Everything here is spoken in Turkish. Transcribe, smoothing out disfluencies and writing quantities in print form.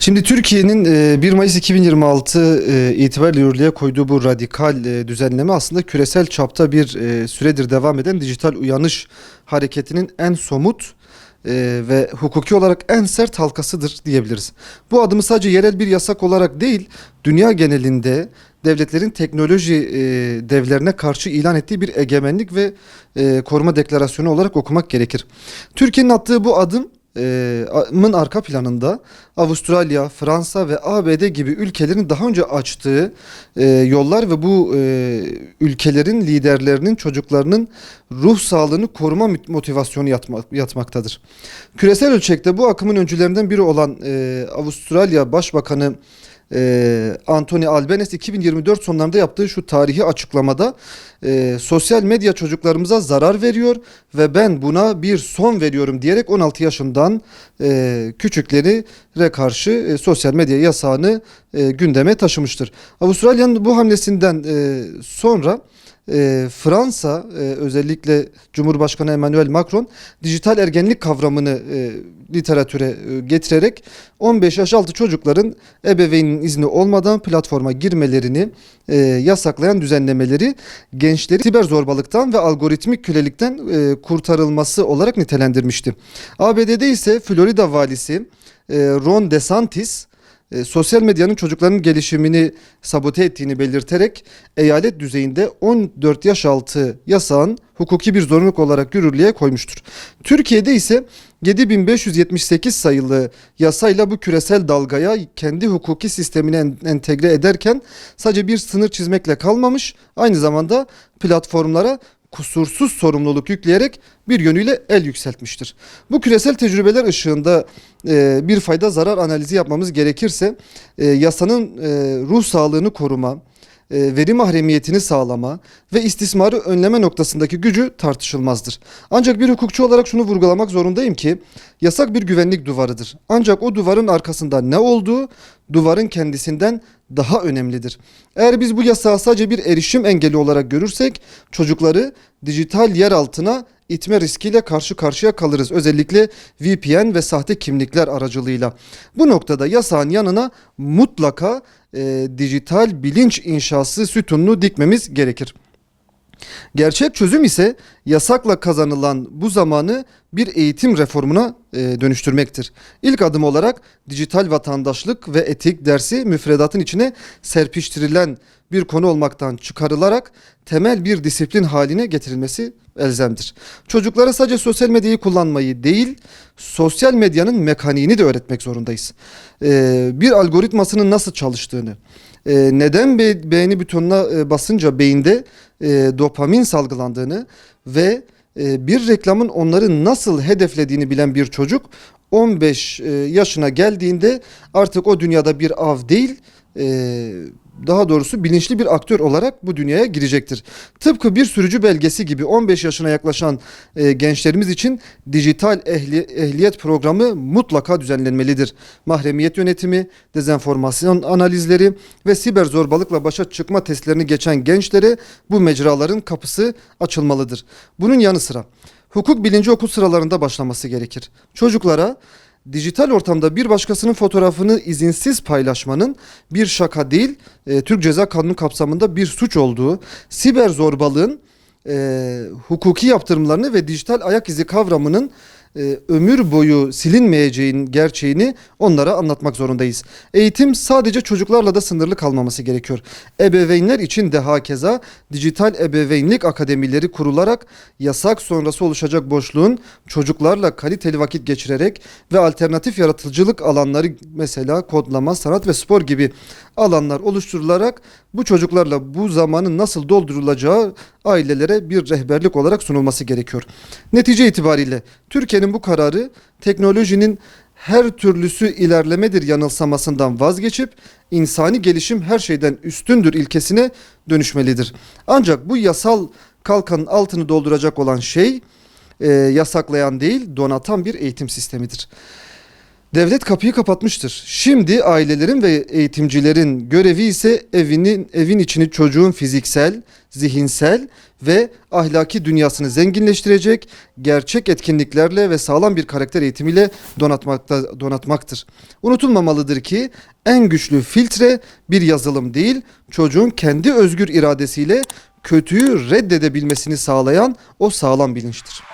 Şimdi Türkiye'nin 1 Mayıs 2026 itibariyle yürürlüğe koyduğu bu radikal düzenleme aslında küresel çapta bir süredir devam eden dijital uyanış hareketinin en somut ve hukuki olarak en sert halkasıdır diyebiliriz. Bu adımı sadece yerel bir yasak olarak değil, dünya genelinde devletlerin teknoloji devlerine karşı ilan ettiği bir egemenlik ve koruma deklarasyonu olarak okumak gerekir. Türkiye'nin attığı bu adım arka planında Avustralya, Fransa ve ABD gibi ülkelerin daha önce açtığı yollar ve bu ülkelerin liderlerinin çocuklarının ruh sağlığını koruma motivasyonu yatmaktadır. Küresel ölçekte bu akımın öncülerinden biri olan Avustralya Başbakanı Anthony Albanese 2024 sonlarında yaptığı şu tarihi açıklamada sosyal medya çocuklarımıza zarar veriyor ve ben buna bir son veriyorum diyerek 16 yaşından küçüklere karşı sosyal medya yasağını gündeme taşımıştır. Avustralya'nın bu hamlesinden sonra Fransa özellikle Cumhurbaşkanı Emmanuel Macron dijital ergenlik kavramını literatüre getirerek 15 yaş altı çocukların ebeveynin izni olmadan platforma girmelerini yasaklayan düzenlemeleri gençleri siber zorbalıktan ve algoritmik kölelikten kurtarılması olarak nitelendirmişti. ABD'de ise Florida valisi Ron DeSantis sosyal medyanın çocukların gelişimini sabote ettiğini belirterek eyalet düzeyinde 14 yaş altı yasağın hukuki bir zorunluluk olarak yürürlüğe koymuştur. Türkiye'de ise 7578 sayılı yasayla bu küresel dalgaya kendi hukuki sistemine entegre ederken sadece bir sınır çizmekle kalmamış, aynı zamanda platformlara kusursuz sorumluluk yükleyerek bir yönüyle el yükseltmiştir. Bu küresel tecrübeler ışığında bir fayda zarar analizi yapmamız gerekirse yasanın ruh sağlığını koruma, veri mahremiyetini sağlama ve istismarı önleme noktasındaki gücü tartışılmazdır. Ancak bir hukukçu olarak şunu vurgulamak zorundayım ki yasak bir güvenlik duvarıdır. Ancak o duvarın arkasında ne olduğu duvarın kendisinden daha önemlidir. Eğer biz bu yasağı sadece bir erişim engeli olarak görürsek çocukları dijital yer altına itme riskiyle karşı karşıya kalırız. Özellikle VPN ve sahte kimlikler aracılığıyla. Bu noktada yasağın yanına mutlaka dijital bilinç inşası sütununu dikmemiz gerekir. Gerçek çözüm ise yasakla kazanılan bu zamanı bir eğitim reformuna dönüştürmektir. İlk adım olarak dijital vatandaşlık ve etik dersi müfredatın içine serpiştirilen bir konu olmaktan çıkarılarak temel bir disiplin haline getirilmesi elzemdir. Çocuklara sadece sosyal medyayı kullanmayı değil, sosyal medyanın mekaniğini de öğretmek zorundayız. Bir algoritmasının nasıl çalıştığını, neden beğeni butonuna basınca beyinde dopamin salgılandığını ve bir reklamın onları nasıl hedeflediğini bilen bir çocuk 15 yaşına geldiğinde artık o dünyada bir av değil, daha doğrusu bilinçli bir aktör olarak bu dünyaya girecektir. Tıpkı bir sürücü belgesi gibi 15 yaşına yaklaşan gençlerimiz için dijital ehliyet programı mutlaka düzenlenmelidir. Mahremiyet yönetimi, dezenformasyon analizleri ve siber zorbalıkla başa çıkma testlerini geçen gençlere bu mecraların kapısı açılmalıdır. Bunun yanı sıra hukuk bilinci okul sıralarında başlaması gerekir. Çocuklara dijital ortamda bir başkasının fotoğrafını izinsiz paylaşmanın bir şaka değil, Türk Ceza Kanunu kapsamında bir suç olduğu, siber zorbalığın hukuki yaptırımlarını ve dijital ayak izi kavramının ömür boyu silinmeyeceğin gerçeğini onlara anlatmak zorundayız. Eğitim sadece çocuklarla da sınırlı kalmaması gerekiyor. Ebeveynler için de hakeza dijital ebeveynlik akademileri kurularak yasak sonrası oluşacak boşluğun çocuklarla kaliteli vakit geçirerek ve alternatif yaratıcılık alanları, mesela kodlama, sanat ve spor gibi alanlar oluşturularak bu çocuklarla bu zamanın nasıl doldurulacağı ailelere bir rehberlik olarak sunulması gerekiyor. Netice itibariyle Türkiye'nin bu kararı teknolojinin her türlüsü ilerlemedir yanılsamasından vazgeçip insani gelişim her şeyden üstündür ilkesine dönüşmelidir. Ancak bu yasal kalkanın altını dolduracak olan şey yasaklayan değil, donatan bir eğitim sistemidir. Devlet kapıyı kapatmıştır. Şimdi ailelerin ve eğitimcilerin görevi ise evin içini çocuğun fiziksel, zihinsel ve ahlaki dünyasını zenginleştirecek gerçek etkinliklerle ve sağlam bir karakter eğitimiyle donatmaktır. Unutulmamalıdır ki en güçlü filtre bir yazılım değil, çocuğun kendi özgür iradesiyle kötüyü reddedebilmesini sağlayan o sağlam bilinçtir.